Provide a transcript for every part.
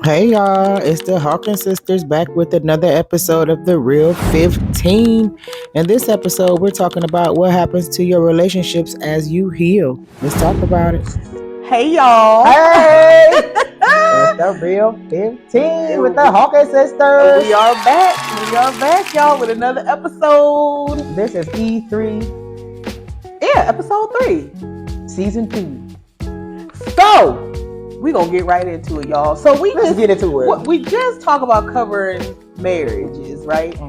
Hey y'all, it's the Hawkins Sisters back with another episode of The Real 15. In this episode, we're talking about what happens to your relationships as you heal. Let's talk about it. Hey y'all. Hey! It's The Real 15 with the Hawkins Sisters. We are back, y'all, with another episode. This is E3. Yeah, episode 3. Season 2. So, we're going to get right into it, y'all. So, Let's get into it. We just talk about covering marriages, right?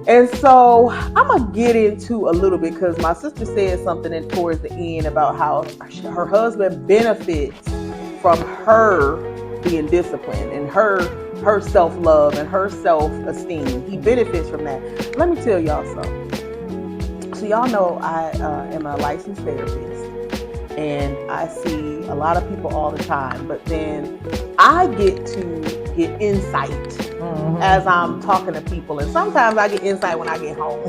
And so, I'm going to get into a little bit because my sister said something towards the end about how her husband benefits from her being disciplined and her self-love and her self-esteem. He benefits from that. Let me tell y'all something. So y'all know I am a licensed therapist and I see a lot of people all the time, but then I get to get insight as I'm talking to people, and sometimes I get insight when I get home.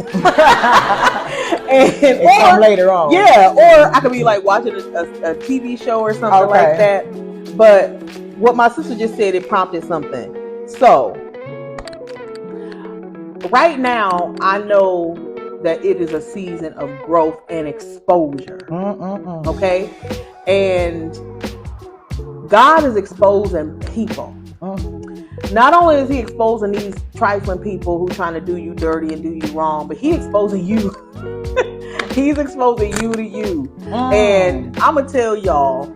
Or later on. Yeah, or I could be like watching a TV show or something like that. But what my sister just said, it prompted something. So right now, I know that it is a season of growth and exposure. Okay? And God is exposing people. Not only is he exposing these trifling people who trying to do you dirty and do you wrong, but he exposing you. He's exposing you to you. And I'm going to tell y'all,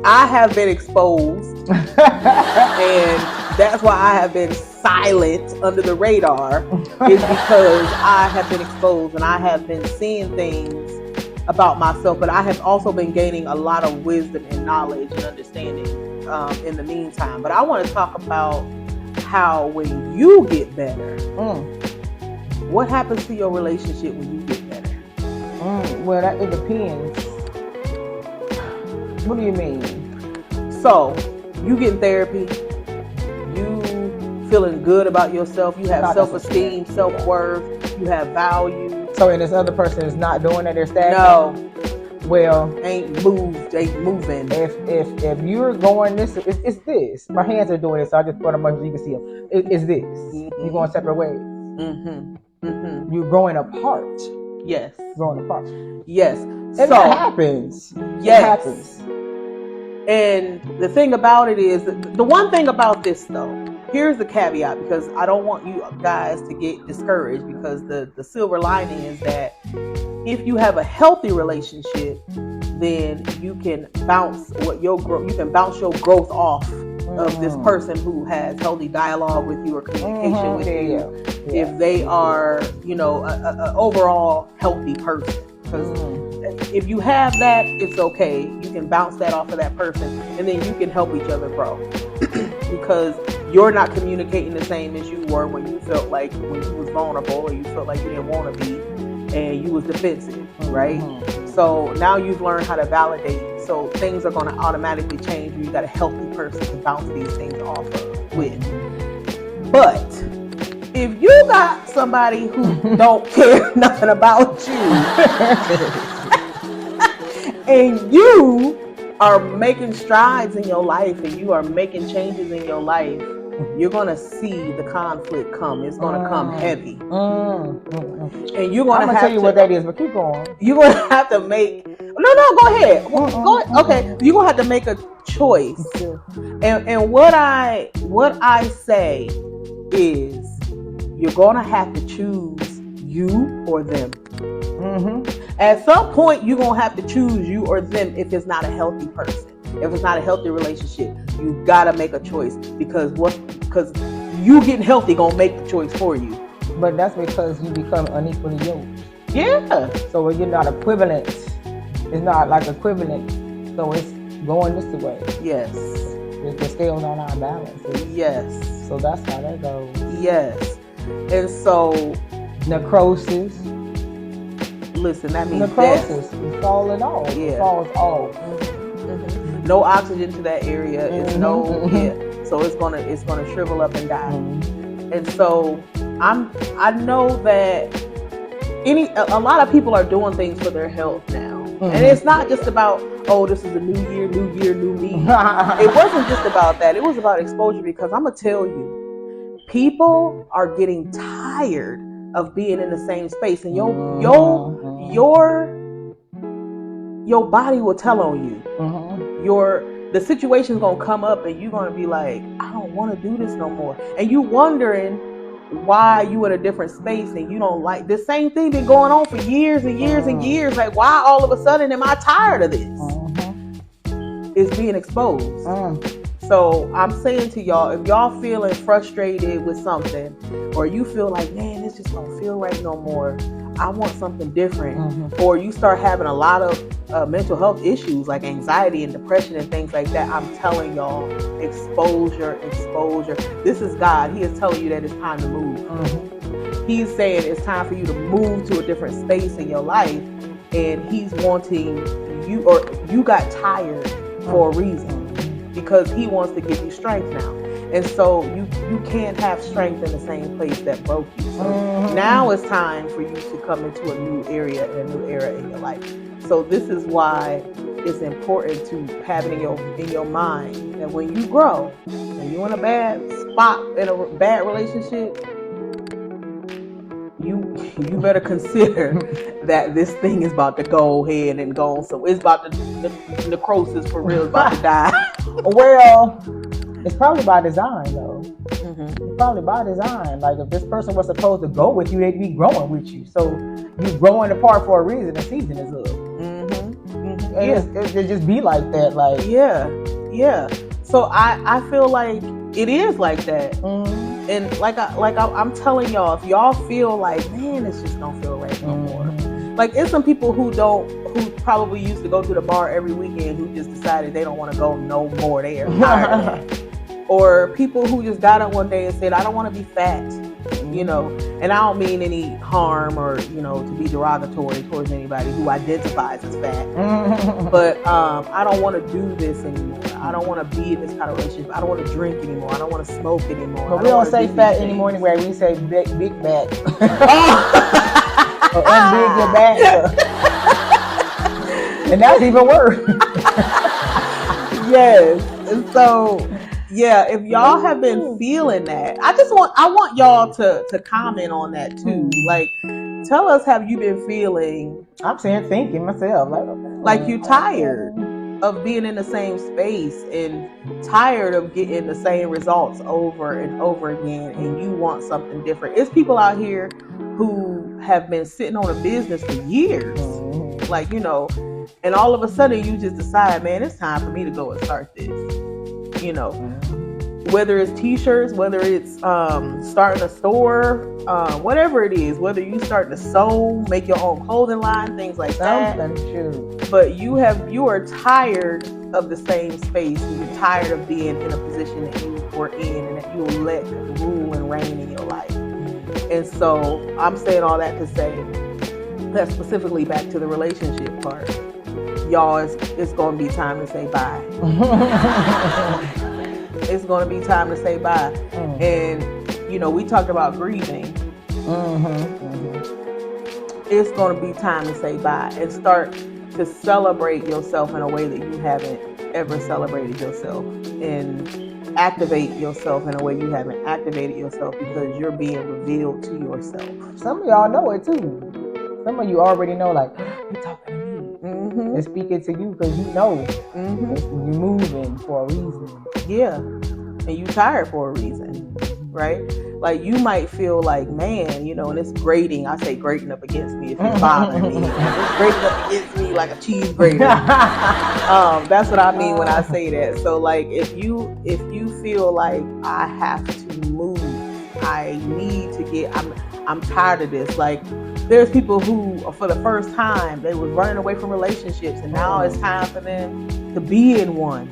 I have been exposed. And that's why I have been silent under the radar, is because I have been exposed and I have been seeing things about myself, but I have also been gaining a lot of wisdom and knowledge and understanding in the meantime. But I want to talk about how when you get better, what happens to your relationship when you get better? Well, it depends. What do you mean? So, you get in therapy, you feeling good about yourself, you have self-esteem, self-worth, you have value. So, and this other person is not doing it, they're stagnant? No. Well, ain't moving. If you're going this, it's this. My hands are doing it, so I just put them up so you can see them. It's this. You're going separate ways. You're growing apart. Yes. Growing apart. Yes. And that happens. Yes. It happens. And the thing about it is, the one thing about this though, here's the caveat, because I don't want you guys to get discouraged, because the silver lining is that if you have a healthy relationship, then you can bounce your growth off of this person who has healthy dialogue with you or communication with you. Yeah. If they are, a overall healthy person. Because if you have that, it's okay. You can bounce that off of that person, and then you can help each other grow. Because you're not communicating the same as you were when you felt like when you was vulnerable, or you felt like you didn't want to be, and you was defensive, right? So now you've learned how to validate. So things are going to automatically change when you got a healthy person to bounce these things off of with. But if you got somebody who don't care nothing about you, and you are making strides in your life, and you are making changes in your life, you're going to see the conflict come. It's going to come heavy. And you're going to have to tell you what that is, but keep going. You're going to have to make... No, go ahead. Go ahead. Okay. You're going to have to make a choice. And what I say is, you're going to have to choose you or them. At some point, you're going to have to choose you or them if it's not a healthy person. If it's not a healthy relationship, you got to make a choice, because you getting healthy going to make the choice for you. But that's because you become unequally yoked. Yeah. So you're not equivalent. It's not like equivalent. So it's going this way. Yes. The scales are not balanced. Yes. So that's how that goes. Yes. And so necrosis. Listen, that means necrosis. Death. It's falling off. Yeah. It falls off. No oxygen to that area. It's So it's gonna shrivel up and die. And so I know that a lot of people are doing things for their health now. And it's not just about, oh, this is a new year, new me. It wasn't just about that. It was about exposure, because I'm going to tell you, people are getting tired of being in the same space, and your body will tell on you. The situation's gonna come up, and you're gonna be like, I don't want to do this no more, and you wondering why you in a different space and you don't like the same thing been going on for years and years and years. Like, why all of a sudden am I tired of this? It's being exposed. So I'm saying to y'all, if y'all feeling frustrated with something, or you feel like, man, this just don't feel right no more, I want something different, or you start having a lot of mental health issues like anxiety and depression and things like that, I'm telling y'all, exposure. This is God. He is telling you that it's time to move. He's saying it's time for you to move to a different space in your life, and he's wanting you, or you got tired for a reason, because he wants to give you strength now. And so you can't have strength in the same place that broke you. So now it's time for you to come into a new area and a new era in your life. So this is why it's important to have it in your mind that when you grow and you're in a bad spot in a bad relationship, you better consider that this thing is about to go ahead and go. So it's about to, the necrosis for real is about to die. Well, it's probably by design, though. It's probably by design. Like, if this person was supposed to go with you, they'd be growing with you. So you growing apart for a reason. The season is up. It just be like that. Like, yeah. So I feel like it is like that. And I'm telling y'all, if y'all feel like, man, it's just don't feel right no more. Like, it's some people who probably used to go to the bar every weekend who just decided they don't want to go no more. They are tired of that. Or people who just got up one day and said, I don't want to be fat, and I don't mean any harm or, to be derogatory towards anybody who identifies as fat, but I don't want to do this anymore. I don't want to be in this kind of relationship. I don't want to drink anymore. I don't want to smoke anymore. But we don't say fat anymore anyway. We say big back. Or unbig your back. And that's even worse. Yes. And so, yeah, if y'all have been feeling that, I want y'all to comment on that too. Like, tell us, have you been feeling? I'm saying, thinking myself, like you tired of being in the same space and tired of getting the same results over and over again, and you want something different. It's people out here who have been sitting on a business for years, like, and all of a sudden you just decide, man, it's time for me to go and start this. Whether it's t-shirts, whether it's starting a store, whatever it is, whether you start to sew, make your own clothing line, things like that. But you are tired of the same space. You're tired of being in a position that you were in and that you will let rule and reign in your life. And so I'm saying all that to say that specifically back to the relationship part. Y'all, it's going to be time to say bye. It's going to be time to say bye. And, we talked about grieving. It's going to be time to say bye and start to celebrate yourself in a way that you haven't ever celebrated yourself, and activate yourself in a way you haven't activated yourself, because you're being revealed to yourself. Some of y'all know it too. Some of you already know, like, you're talking to me. They're speaking to you because you know you're moving for a reason. Yeah. And you tired for a reason, right? Like, you might feel like, man, and it's grating. I say grating up against me if it's bothering me. It's grating up against me like a cheese grater. That's what I mean when I say that. So, like, if you feel like I have to move, I need to I'm tired of this. Like, there's people who, for the first time, they was running away from relationships, and now it's time for them to be in one.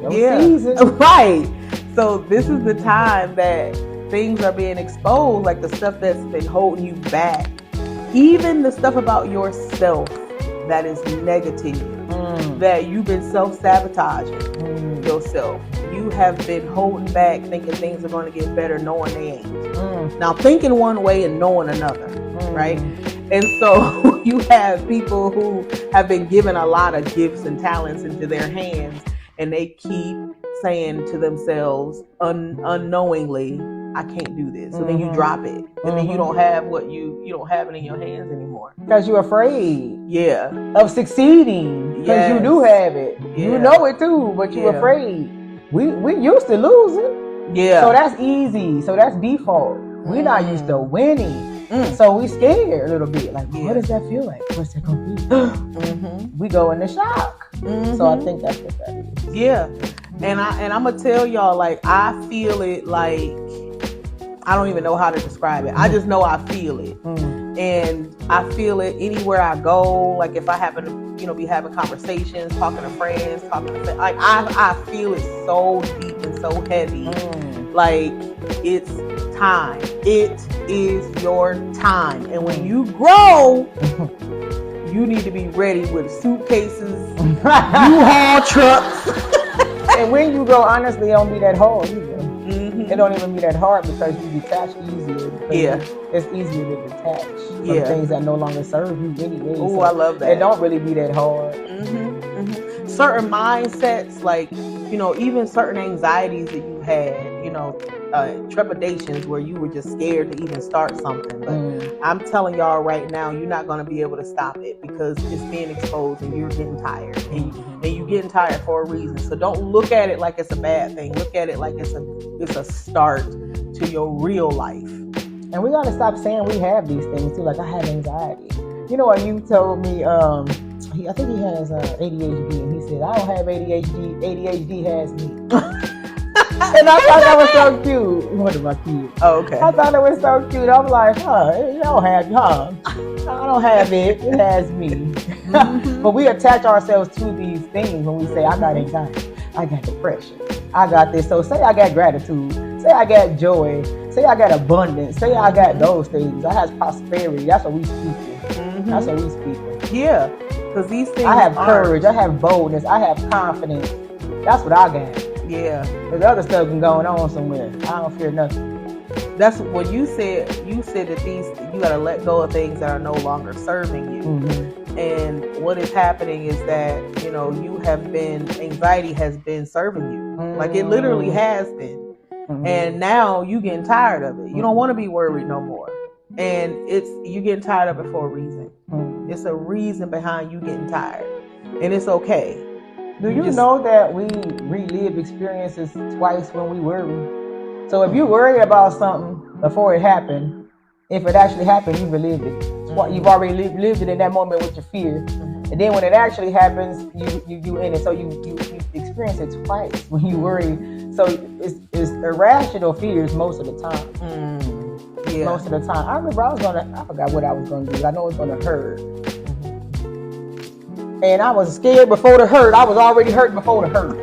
Season. Right. So this is the time that things are being exposed, like the stuff that's been holding you back. Even the stuff about yourself that is negative, that you've been self-sabotaging yourself. You have been holding back, thinking things are going to get better, knowing they ain't. Now, thinking one way and knowing another, right? And so you have people who have been given a lot of gifts and talents into their hands, and they keep saying to themselves unknowingly, I can't do this. So then you drop it, and then you don't have what you don't have it in your hands anymore because you're afraid of succeeding, because you do have it, you know it too, but you're afraid. We used to losing, so that's easy, so that's default. We're not used to winning. So we scared a little bit, like, what does that feel like? What's that gonna be? We go into shock. So I think that's what that is. Yeah, and I'm gonna tell y'all, like, I feel it, like, I don't even know how to describe it. I just know I feel it, and I feel it anywhere I go. Like if I happen to, be having conversations, talking to friends, like I feel it so deep and so heavy. Like it's time. It is your time. And when you grow, you need to be ready with suitcases, U-Haul trucks. And when you grow, honestly, it don't be that hard either. It don't even be that hard because you detach easier. It's easier to detach from things that no longer serve you anyway. Oh, so I love that. It don't really be that hard. Certain mindsets, like, even certain anxieties that you had, trepidations where you were just scared to even start something. But I'm telling y'all right now, you're not going to be able to stop it because it's being exposed and you're getting tired. And you're getting tired for a reason. So don't look at it like it's a bad thing. Look at it like it's a start to your real life. And we got to stop saying we have these things too. Like I have anxiety. When you told me, I think he has ADHD, and he said, I don't have ADHD. ADHD has me. And I thought that was so cute. What about you? Oh, okay. I thought it was so cute. I'm like, you don't have, I don't have it. It has me. But we attach ourselves to these things when we say, I got anxiety, I got depression, I got this. So say I got gratitude, say I got joy, say I got abundance, say I got those things. I have prosperity. That's what we speak. That's what we speak. Yeah, because these things. I have courage. I have boldness. I have confidence. That's what I got. Yeah. There's other stuff going on somewhere. I don't fear nothing. That's what you said. You said that you got to let go of things that are no longer serving you. And what is happening is that, anxiety has been serving you. Like it literally has been. And now you getting tired of it. You don't want to be worried no more. And you getting tired of it for a reason. It's a reason behind you getting tired. And it's okay. Do you know that we relive experiences twice when we worry? So if you worry about something before it happened, if it actually happened, you relived it. You've already lived it in that moment with your fear. And then when it actually happens, you in it. So you experience it twice when you worry. So it's irrational fears most of the time. Most of the time. I remember I forgot what I was going to do. I know it was going to hurt. And I was scared before the hurt. I was already hurt before the hurt.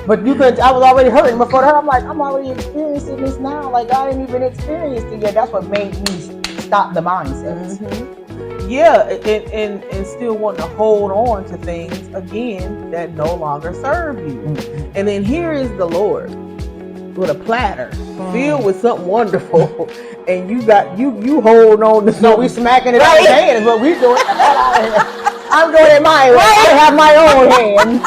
But I was already hurting before the hurt. I'm like, I'm already experiencing this now. Like I didn't even experience it yet. That's what made me stop the mindset. Yeah, and still wanting to hold on to things again that no longer serve you. And then here is the Lord with a platter filled with something wonderful, and you hold on to something. No, we smacking it out of hands, but we doing it. I'm doing it my way. I have my own hand.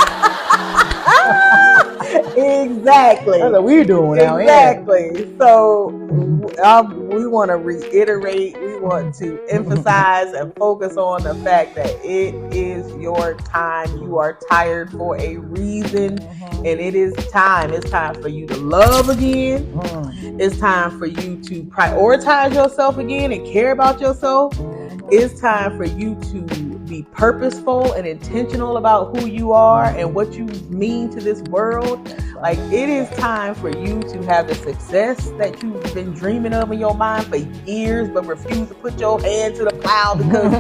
Exactly. That's what we're doing now. Exactly. So we want to reiterate, we want to emphasize and focus on the fact that it is your time. You are tired for a reason, and it is time. It's time for you to love again. It's time for you to prioritize yourself again and care about yourself. It's time for you to be purposeful and intentional about who you are and what you mean to this world. Like it is time for you to have the success that you've been dreaming of in your mind for years, but refuse to put your hand to the plow because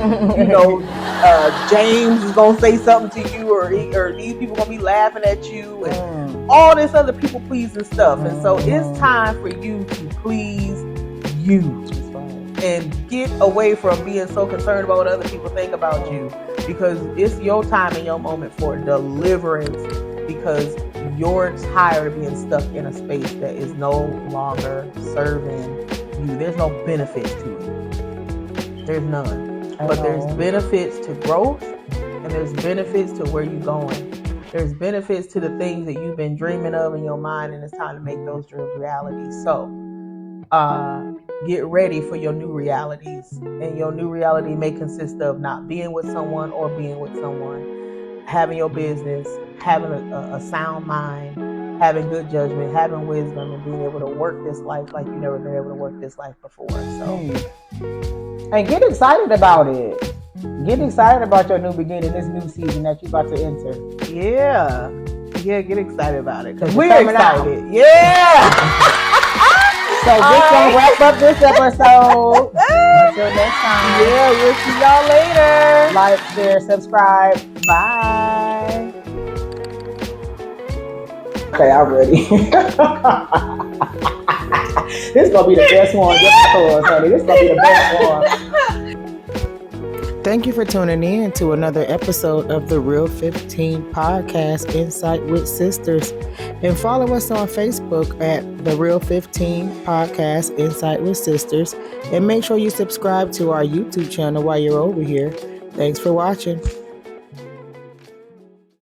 James is gonna say something to you, or these people gonna be laughing at you, and all this other people pleasing stuff. And so it's time for you to please you. And get away from being so concerned about what other people think about you, because it's your time and your moment for deliverance, because you're tired of being stuck in a space that is no longer serving you. There's no benefit to it. There's none. But there's benefits to growth, and there's benefits to where you're going. There's benefits to the things that you've been dreaming of in your mind, and it's time to make those dreams reality. So get ready for your new realities. And your new reality may consist of not being with someone or being with someone, having your business, having a sound mind, having good judgment, having wisdom, and being able to work this life like you've never been able to work this life before. So, and get excited about it. Get excited about your new beginning, this new season that you're about to enter. Yeah, get excited about it because we're excited. Yeah. So this gonna wrap up this episode. Until next time. Yeah, we'll see y'all later. Like, share, subscribe. Bye. Okay, I'm ready. This is gonna be the best one. Just because, honey. This is gonna be the best one. Thank you for tuning in to another episode of the Real 15 Podcast Insight with Sisters. And follow us on Facebook at the Real 15 Podcast Insight with Sisters. And make sure you subscribe to our YouTube channel while you're over here. Thanks for watching.